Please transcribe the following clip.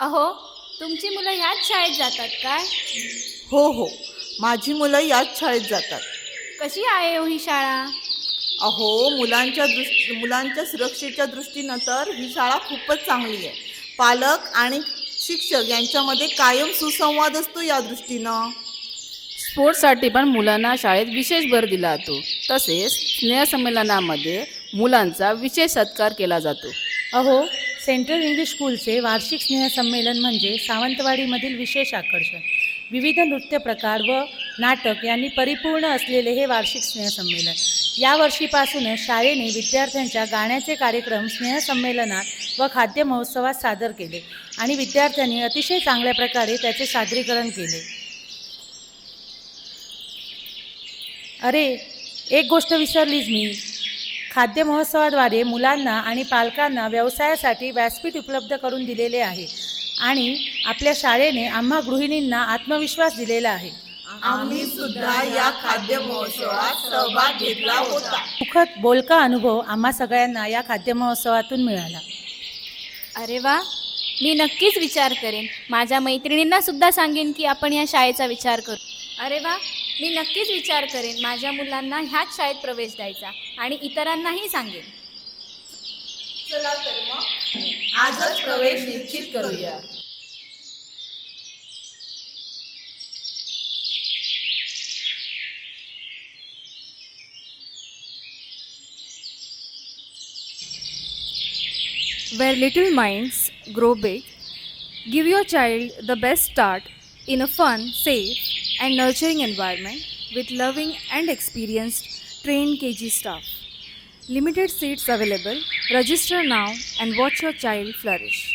अहो, तुमची मुलं ह्याच शाळेत जातात काय? हो हो, माझी मुलं याच शाळेत जातात. कशी आहे हो ही शाळा? अहो, मुलांच्या सुरक्षेच्या दृष्टीनं तर ही शाळा खूपच चांगली आहे. पालक आणि शिक्षक यांच्यामध्ये कायम सुसंवाद असतो या दृष्टीनं. स्पोर्ट्ससाठी पण मुलांना शाळेत विशेष भर दिला जातो. तसेच स्नेहसंमेलनामध्ये मुलांचा विशेष सत्कार केला जातो. अहो, सेंट्रल इंग्लिश स्कूलचे वार्षिक स्नेहसंमेलन म्हणजे सावंतवाडीमधील विशेष आकर्षण. विविध नृत्य प्रकार व नाटक यांनी परिपूर्ण असलेले हे वार्षिक स्नेहसंमेलन. यावर्षीपासूनच शाळेने विद्यार्थ्यांच्या गाण्याचे कार्यक्रम स्नेहसंमेलनात व खाद्य महोत्सवात सादर केले आणि विद्यार्थ्यांनी अतिशय चांगल्या प्रकारे त्याचे सादरीकरण केले. अरे, एक गोष्ट विसरलीच मी. खाद्य महोत्सवाद्वारे मुलांना आणि पालकांना व्यवसायासाठी व्यासपीठ उपलब्ध करून दिलेले आहे आणि आपल्या शाळेने आम्हा गृहिणींना आत्मविश्वास दिलेला आहे. आम्ही सुद्धा या खाद्य महोत्सवात सहभाग घेतला होता. सुखद बोलका अनुभव आम्हा सगळ्यांना या खाद्य महोत्सवातून मिळाला. अरे वा, मी नक्कीच विचार करेन. माझ्या मैत्रिणींना सुद्धा सांगेन की आपण या शाळेचा विचार करू. अरे वा, मी नक्कीच विचार करेन माझ्या मुलांना ह्याच शाळेत प्रवेश द्यायचा आणि इतरांनाही सांगेन. चला तर मग आजच प्रवेश निश्चित करूया. Where little minds grow big, give your child the best start in a fun, safe, and nurturing environment with loving and experienced trained KG staff. Limited seats available. Register now and watch your child flourish.